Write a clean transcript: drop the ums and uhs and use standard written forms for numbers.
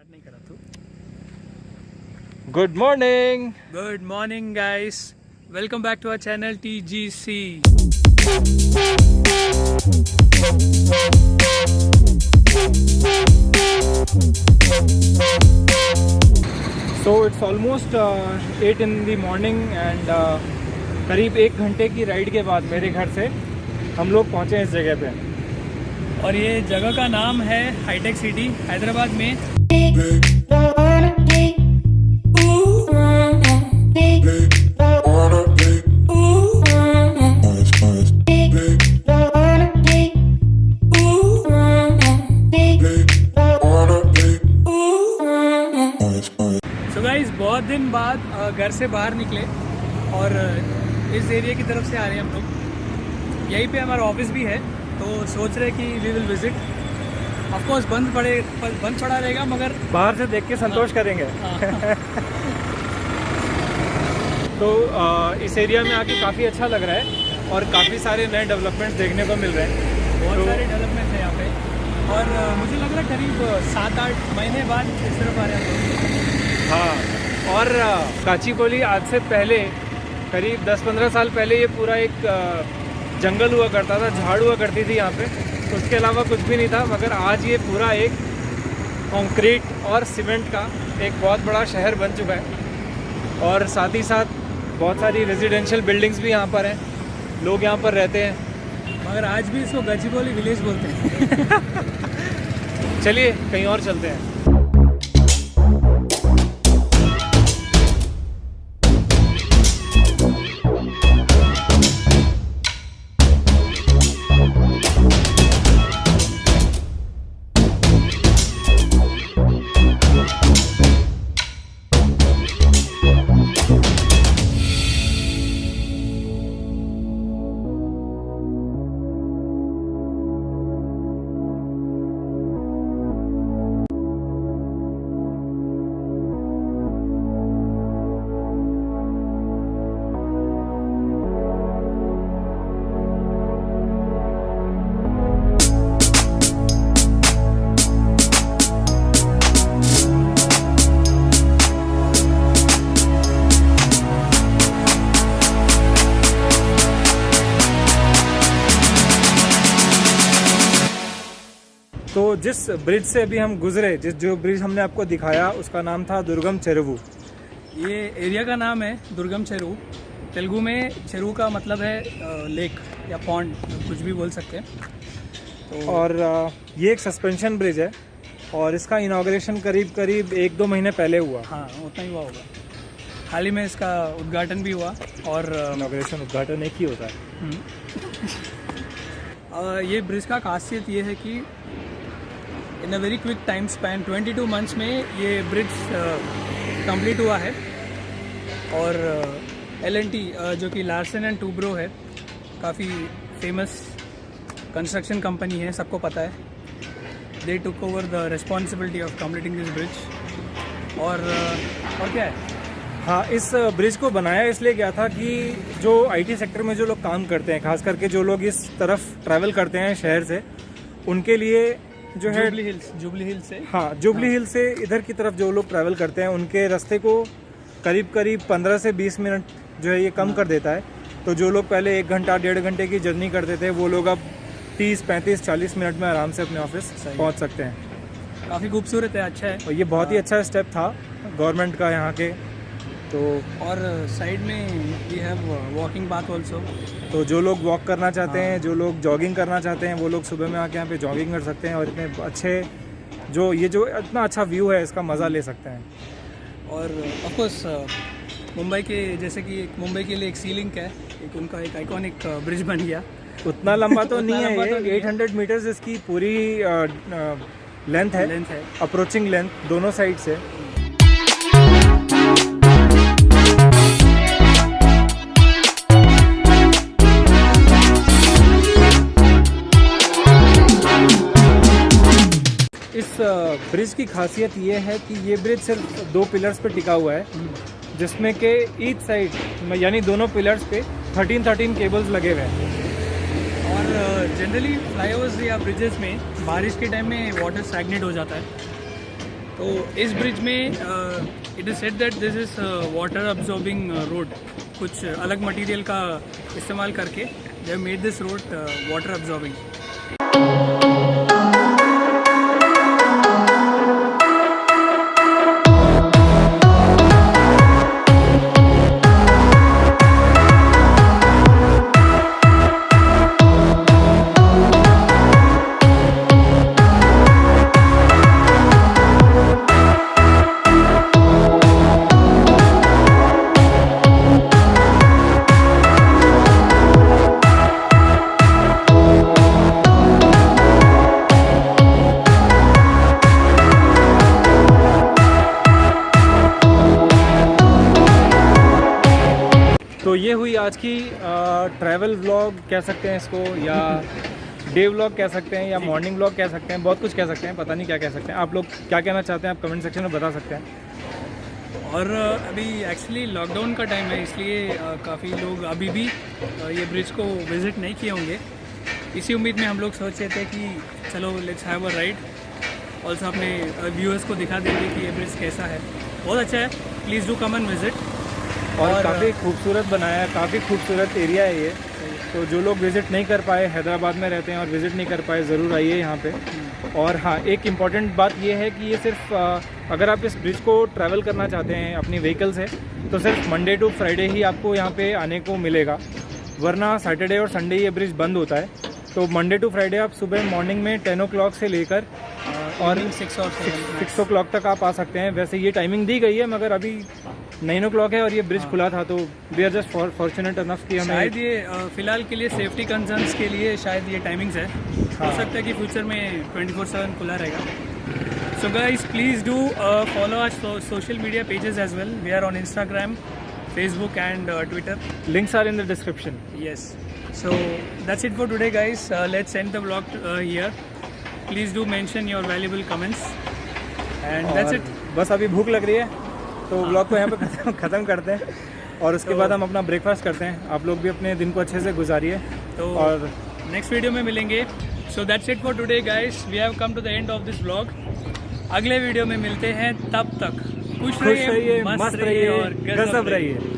Start नहीं करा तू। Good morning guys, welcome back to our channel TGC। So it's almost 8 in the morning and करीब 1 घंटे की राइड के बाद मेरे घर से हम लोग पहुँचे इस जगह पे। और ये जगह का नाम है हाईटेक सिटी, हैदराबाद में। सो गाइस, बहुत दिन बाद घर से बाहर निकले और इस एरिया की तरफ से आ रहे हैं हम लोग। यहीं पे हमारा ऑफिस भी है, तो सोच रहे कि we will visit. Of course बंद पड़ा रहेगा, मगर बाहर से देख के संतोष करेंगे। तो इस एरिया में आके काफ़ी अच्छा लग रहा है और काफ़ी सारे नए डेवलपमेंट्स देखने को मिल रहे हैं। बहुत सारे डेवलपमेंट है यहाँ पे, और मुझे लग रहा है करीब 7-8 महीने बाद इस तरफ आ रहे हैं। हाँ, और काचीकोली आज से पहले करीब 10-15 साल पहले ये पूरा एक जंगल हुआ करता था, झाड़ हुआ करती थी यहाँ पे, उसके अलावा कुछ भी नहीं था। मगर आज ये पूरा एक कंक्रीट और सीमेंट का एक बहुत बड़ा शहर बन चुका है, और साथ ही साथ बहुत सारी रेजिडेंशियल बिल्डिंग्स भी यहाँ पर हैं, लोग यहाँ पर रहते हैं। मगर आज भी इसको गचिबौली विलेज बोलते हैं। चलिए कहीं और चलते हैं। तो जिस ब्रिज से अभी हम गुजरे, जो ब्रिज हमने आपको दिखाया, उसका नाम था दुर्गम चेरुवु। ये एरिया का नाम है दुर्गम चेरुवु। तेलुगु में चेरुवु का मतलब है लेक या पॉन्ड, कुछ भी बोल सकते हैं। तो और ये एक सस्पेंशन ब्रिज है और इसका इनॉग्रेशन करीब 1-2 महीने पहले हुआ। हाँ, उतना ही हुआ होगा। हाल ही में इसका उद्घाटन भी हुआ। और इनॉग्रेशन उद्घाटन एक ही होता है। ये ब्रिज का खासियत ये है कि in a very quick time span 22 months में ये ब्रिज कंप्लीट हुआ है। और L&T जो कि लार्सन एंड टूब्रो है, काफ़ी फेमस कंस्ट्रक्शन कंपनी है, सबको पता है। They took over the responsibility of completing this bridge. और क्या है, हाँ, इस ब्रिज को बनाया इसलिए गया था कि जो IT सेक्टर में जो लोग काम करते हैं, खास करके जो लोग इस तरफ ट्रैवल करते हैं शहर से, उनके लिए जो है जुबली हिल से, हाँ, जुबली हिल से इधर की तरफ जो लोग ट्रैवल करते हैं, उनके रास्ते को करीब 15 से 20 मिनट जो है ये कम कर देता है। तो जो लोग पहले 1 घंटा 1.5 घंटे की जर्नी करते थे, वो लोग अब 30, 35, 40 मिनट में आराम से अपने ऑफिस पहुंच सकते हैं। काफ़ी खूबसूरत है, अच्छा है। और ये बहुत ही अच्छा स्टेप था गवर्नमेंट का यहाँ के। तो और साइड में we have walking path also. तो जो लोग वॉक करना चाहते हैं, जो लोग जॉगिंग करना चाहते हैं, वो लोग सुबह में आके यहाँ पे जॉगिंग कर सकते हैं और इतने अच्छे जो इतना अच्छा व्यू है, इसका मज़ा ले सकते हैं। और ऑफ कोर्स मुंबई के, जैसे कि मुंबई के लिए एक सी लिंक है, उनका एक आइकॉनिक ब्रिज बन गया। उतना लंबा तो नहीं है ये, 800 मीटर्स इसकी पूरी लेंथ है, अप्रोचिंग लेंथ दोनों साइड से। इस ब्रिज की खासियत ये है कि ये ब्रिज सिर्फ 2 पिलर्स पे टिका हुआ है, जिसमें के ईच साइड यानी दोनों पिलर्स पे 13 केबल्स लगे हुए हैं। और जनरली फ्लाईओवर्स या ब्रिजेस में बारिश के टाइम में वाटर स्टैग्नेट हो जाता है, तो इस ब्रिज में it is said that this is water absorbing road, कुछ अलग मटेरियल का इस्तेमाल करके they have made this road water absorbing. तो ये हुई आज की ट्रैवल व्लॉग कह सकते हैं इसको, या डे व्लॉग कह सकते हैं, या मॉर्निंग व्लॉग कह सकते हैं, बहुत कुछ कह सकते हैं, पता नहीं क्या कह सकते हैं। आप लोग क्या कहना चाहते हैं आप कमेंट सेक्शन में बता सकते हैं। और अभी एक्चुअली लॉकडाउन का टाइम है, इसलिए काफ़ी लोग अभी भी ये ब्रिज को विज़िट नहीं किए होंगे। इसी उम्मीद में हम लोग सोच रहे थे कि चलो let's have a ride. Also अपने व्यूअर्स को दिखा देंगे कि ये ब्रिज कैसा है। बहुत अच्छा है, please do come and visit. और काफ़ी खूबसूरत बनाया है, काफ़ी खूबसूरत एरिया है ये। तो जो लोग विज़िट नहीं कर पाए, हैदराबाद में रहते हैं और विज़िट नहीं कर पाए, ज़रूर आइए यहाँ पे। और हाँ, एक इम्पॉर्टेंट बात ये है कि ये सिर्फ अगर आप इस ब्रिज को ट्रैवल करना चाहते हैं अपनी व्हीकल से, तो सिर्फ मंडे टू फ्राइडे ही आपको यहाँ पे आने को मिलेगा, वरना सैटरडे और संडे ये ब्रिज बंद होता है। तो मंडे टू फ्राइडे आप सुबह मॉर्निंग में 10 o'clock से लेकर और 6 o'clock तक आप आ सकते हैं। वैसे ये टाइमिंग दी गई है, मगर अभी 9 o'clock है और ये ब्रिज खुला था, तो we are just fortunate enough कि हमें शायद ये फ़िलहाल के लिए सेफ्टी कंसर्न्स के लिए शायद ये टाइमिंग्स है। हो सकता है कि फ्यूचर में 24/7 खुला रहेगा। So guys, please do follow our social media pages as well. We are on Instagram, Facebook and Twitter. Links are in the description. Yes. So that's it for today, guys. Let's end the vlog here. Please do mention your valuable comments. And that's it. बस अभी भूख लग रही है, तो vlog को यहाँ पे ख़त्म करते हैं और उसके बाद हम अपना ब्रेकफास्ट करते हैं। आप लोग भी अपने दिन को अच्छे से गुजारिए, तो और नेक्स्ट वीडियो में मिलेंगे। So that's it for today guys, we have come to the end of this vlog. अगले वीडियो में मिलते हैं, तब तक खुश रहिए, मस्त रहिए और गजब रहिए।